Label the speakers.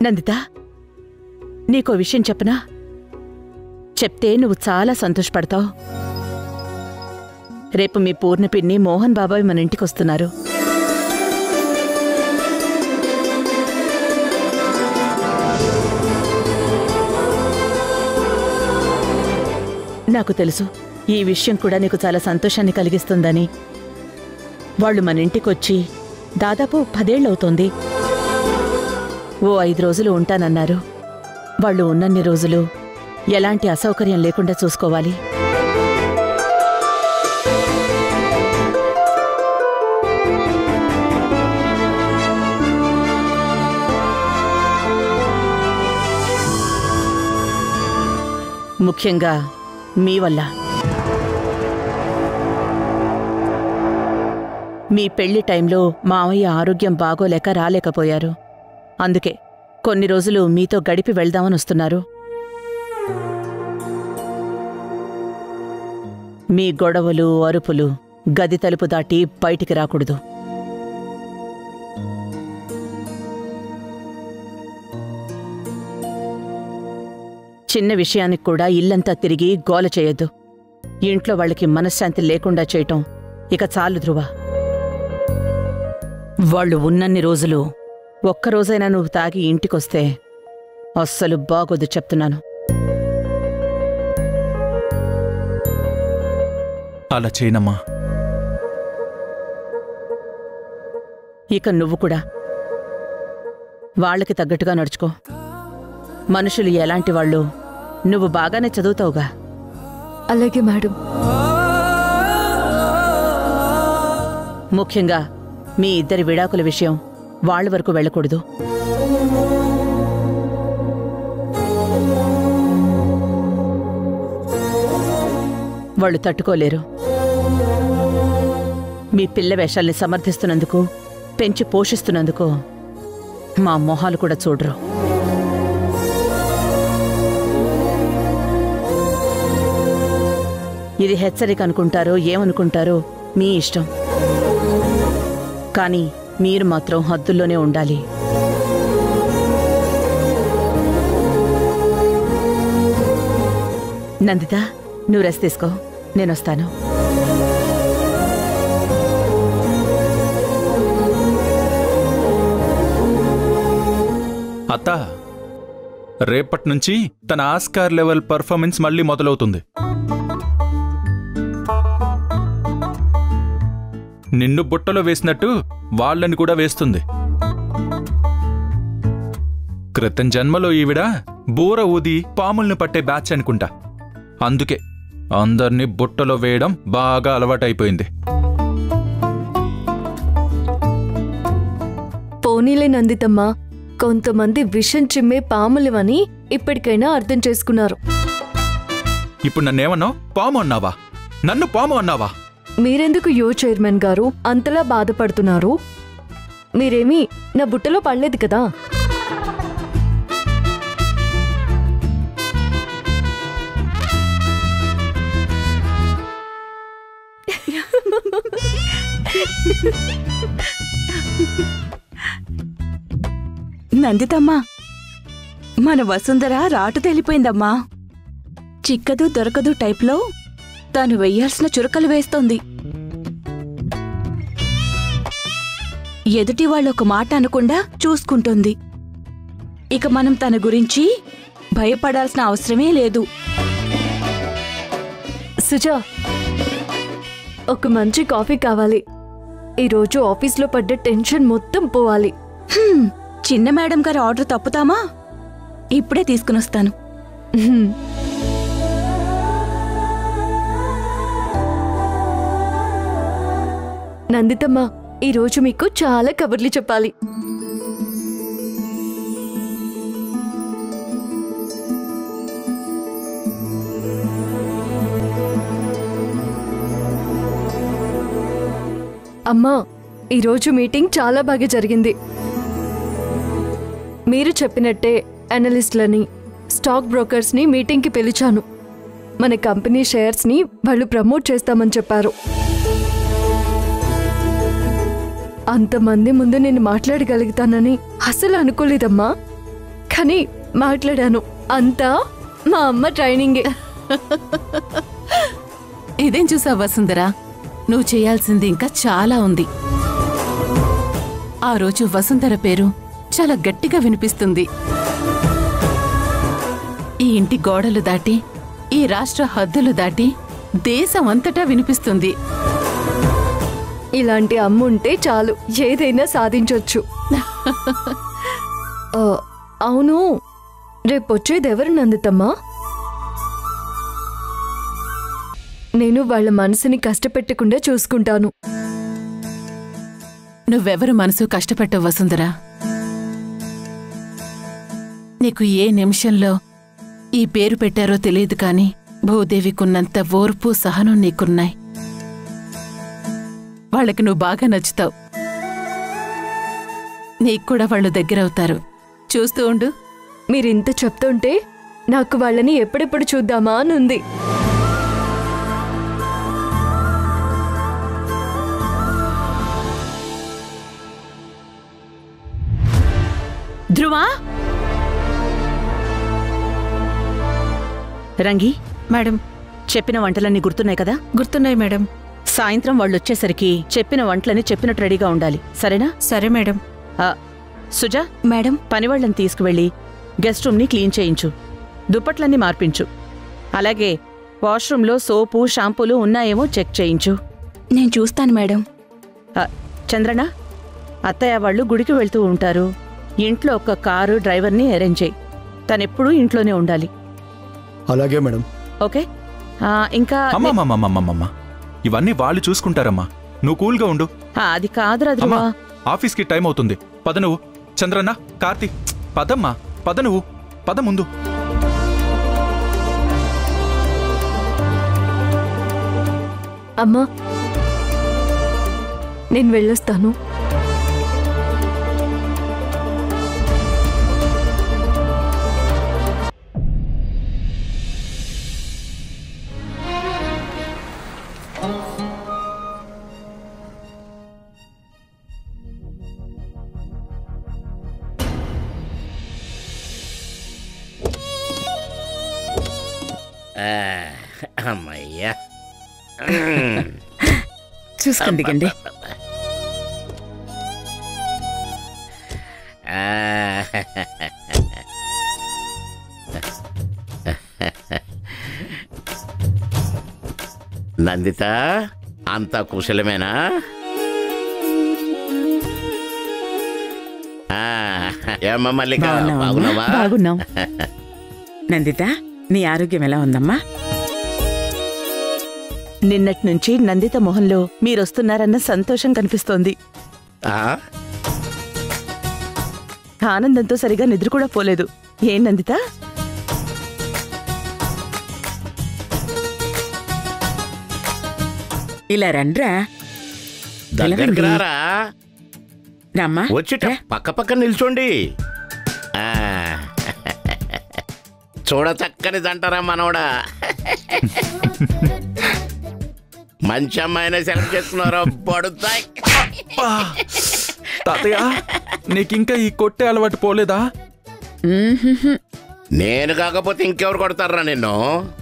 Speaker 1: నందిత, నీకో విషయం చెప్పనా? చెప్తే నువ్వు చాలా సంతోషపడతావు. రేపు మీ పూర్ణ పిన్ని మోహన్ బాబాయ్ మన ఇంటికొస్తున్నారు. నాకు తెలుసు ఈ విషయం కూడా నీకు చాలా సంతోషాన్ని కలిగిస్తుందని. వాళ్ళు మన ఇంటికొచ్చి దాదాపు 10 ఏళ్లవుతోంది. ఓ 5 రోజులు ఉంటానన్నారు. వాళ్ళు ఉన్నన్ని రోజులు ఎలాంటి అసౌకర్యం లేకుండా చూసుకోవాలి. ముఖ్యంగా మీ వల్ల. మీ పెళ్లి టైంలో మావయ్య ఆరోగ్యం బాగోలేక రాలేకపోయారు. అందుకే కొన్ని రోజులు మీతో గడిపి వెళ్దామని వస్తున్నారు. మీ గొడవలు అరుపులు గది తలుపు దాటి బయటికి రాకూడదు. చిన్న విషయానికి కూడా ఇల్లంతా తిరిగి గోల చేయొద్దు. ఇంట్లో వాళ్ళకి మనశ్శాంతి లేకుండా చేయటం ఇక చాలు ధ్రువ. వాళ్ళు ఉన్నన్ని రోజులు ఒక్కరోజైనా నువ్వు తాగి ఇంటికొస్తే అస్సలు బాగోదు చెప్తున్నాను.
Speaker 2: అలా చేయనమ్మా.
Speaker 1: ఇక నువ్వు కూడా వాళ్ళకి తగ్గట్టుగా నడుచుకో. మనుషులు ఎలాంటి వాళ్ళు నువ్వు బాగానే చదువుతావుగా.
Speaker 3: అలాగే మేడం.
Speaker 1: ముఖ్యంగా మీ ఇద్దరి విడాకుల విషయం వాళ్ళ వరకు వెళ్ళకూడదు. వాళ్ళు తట్టుకోలేరు. మీ పిల్ల వేషాల్ని సమర్థిస్తున్నందుకు, పెంచి పోషిస్తున్నందుకు మా మొహాలు కూడా చూడరు. ఇది హెచ్చరిక అనుకుంటారో ఏమనుకుంటారో మీ ఇష్టం. కానీ మీరు మాత్రం హద్దుల్లోనే ఉండాలి. నందిత, నువ్వు రెస్ట్ తీసుకో, నేనొస్తాను.
Speaker 2: అత్త, రేపటి నుంచి తన ఆస్కార్ లెవెల్ పర్ఫార్మెన్స్ మళ్ళీ మొదలవుతుంది. నిన్ను బుట్టలో వేసినట్టు వాళ్ళని కూడా వేస్తుంది. క్రితం జన్మలో ఈవిడ బూర ఊది పాముల్ని పట్టే బ్యాచ్ అనుకుంటా. అందుకే అందర్నీ బుట్టలో వేయడం బాగా అలవాటైపోయింది.
Speaker 3: పోనీలే నందితమ్మ, కొంతమంది విషం చిమ్మే పాములవని ఇప్పటికైనా అర్థం చేసుకున్నారు.
Speaker 2: ఇప్పుడు నన్నేమన్నావు? పాము అన్నావా? నన్ను పాము అన్నావా?
Speaker 3: మీరెందుకు చైర్మన్ గారు అంతలా బాధపడుతున్నారు? మీరేమీ నా బుట్టలో పడలేదు కదా.
Speaker 1: నందితమ్మా, మన వసుంధర రాటు తెలిపోయిందమ్మా. చిక్కదు దొరకదు టైప్లో తాను వెయ్యాల్సిన చురకలు వేస్తోంది. ఎదుటి వాళ్ళొక మాట అనకుండా చూసుకుంటుంది. ఇక మనం తన గురించి భయపడాల్సిన అవసరమే లేదు.
Speaker 3: సుజా, ఒక మంచి కాఫీ కావాలి. ఈరోజు ఆఫీస్లో పడ్డ టెన్షన్ మొత్తం పోవాలి.
Speaker 1: చిన్న మేడం గారి ఆర్డర్ తప్పుతామా? ఇప్పుడే తీసుకునొస్తాను.
Speaker 3: నందితమ్మ, ఈరోజు మీకు చాలా కబుర్లు చెప్పాలి. అమ్మా, ఈరోజు మీటింగ్ చాలా బాగా జరిగింది. మీరు చెప్పినట్టే అనలిస్ట్లని, స్టాక్ బ్రోకర్స్ని మీటింగ్కి పిలిచాను. మన కంపెనీ షేర్స్ని వాళ్ళు ప్రమోట్ చేస్తామని చెప్పారు. అంతమంది ముందు నేను మాట్లాడగలుగుతానని అసలు అనుకోలేదమ్మా. కానీ మాట్లాడాను. అంతా మా అమ్మ ట్రైనింగే.
Speaker 4: ఇదేం చూసావు వసుంధరా, నువ్వు చేయాల్సింది ఇంకా చాలా ఉంది. ఆ రోజు వసుంధర పేరు చాలా గట్టిగా వినిపిస్తుంది. ఈ ఇంటి గోడలు దాటి, ఈ రాష్ట్ర హద్దులు దాటి దేశం అంతటా వినిపిస్తుంది.
Speaker 3: ఇలాంటి అమ్మ ఉంటే చాలు, ఏదైనా సాధించొచ్చు. అవును, రేపొచ్చేదెవరు నందితమ్మా? నేను వాళ్ళ మనసుని కష్టపెట్టకుండా చూసుకుంటాను.
Speaker 4: నువ్వెవరు మనసు కష్టపెట్టవు వసుంధరా. నీకు ఏ నిమిషంలో ఈ పేరు పెట్టారో తెలియదు కాని భూదేవికున్నంత ఓర్పు సహనం నీకున్నాయి. వాళ్ళకి నువ్వు బాగా నచ్చుతావు. నీకు కూడా వాళ్ళు దగ్గరవుతారు. చూస్తూ ఉండు.
Speaker 3: మీరింత చెప్తుంటే నాకు వాళ్ళని ఎప్పుడెప్పుడు చూద్దామా అనుంది.
Speaker 1: ధ్రువా, రంగి
Speaker 4: మేడం.
Speaker 1: చెప్పిన వంటలన్నీ గుర్తున్నాయి కదా?
Speaker 4: గుర్తున్నాయి మేడం.
Speaker 1: సాయంత్రం వాళ్ళొచ్చేసరికి చెప్పిన వంటలని చెప్పినట్టు రెడీగా ఉండాలి, సరేనా?
Speaker 4: సరే మేడం.
Speaker 1: సుజా,
Speaker 4: మేడం.
Speaker 1: పనివాళ్ళని తీసుకువెళ్ళి గెస్ట్ రూమ్ని క్లీన్ చేయించు, దుప్పట్లన్నీ మార్పించు. అలాగే వాష్రూంలో సోపు షాంపూలు ఉన్నాయేమో చెక్ చేయించు.
Speaker 4: నేను చూస్తాను మేడం.
Speaker 1: చంద్రన, అత్తయ్య వాళ్ళు గుడికి వెళ్తూ ఉంటారు. ఇంట్లో ఒక కారు డ్రైవర్ని అరేంజ్ చేయి. తనెప్పుడూ ఇంట్లోనే ఉండాలి.
Speaker 5: అలాగే మేడం.
Speaker 1: ఓకే. ఇంకా
Speaker 2: అమ్మమ్మమ్మమ్మమ్మమ్మ, ఇవన్నీ వాళ్ళు చూసుకుంటారమ్మా. నువ్వు కూల్గా ఉండు.
Speaker 1: అది కాదురా
Speaker 2: అమ్మా,
Speaker 1: ధ్రువా.
Speaker 2: ఆఫీస్కి టైం అవుతుంది. పద నువ్వు. చంద్రన్న, కార్తీ, పదమ్మా, పద నువ్వు. పద ముందు.
Speaker 3: అమ్మా, నేను వెళ్ళొస్తాను.
Speaker 6: అమ్మయ్యా,
Speaker 7: చూసుకుని దిగండి.
Speaker 6: నందిత, అంతా కుశలమేనా? ఏమ్మా మల్లిక, బాగున్నావా?
Speaker 1: బాగున్నాం.
Speaker 7: నందిత, నీ ఆరోగ్యం ఎలా ఉందమ్మా?
Speaker 1: నిన్నటి నుంచి నందిత మొహంలో మీరొస్తున్నారన్న సంతోషం కనిపిస్తోంది. ఆనందంతో సరిగా నిద్ర కూడా పోలేదు. ఏం నందిత?
Speaker 7: ఇలా రండ్రా.
Speaker 6: దగ్గరికి రారా.
Speaker 7: రామ్మా,
Speaker 6: వచ్చిట పక్క పక్క నిల్చోండి. చూడ చక్కని దంటారా మనవడా. మంచి అమ్మాయినే సెలెక్ట్ చేసుకున్నారా? పడుతాయి.
Speaker 2: తాతయ్య, నీకింకా ఈ కొట్టే అలవాటు పోలేదా?
Speaker 6: నేను కాకపోతే ఇంకెవరు కొడతారా నిన్ను?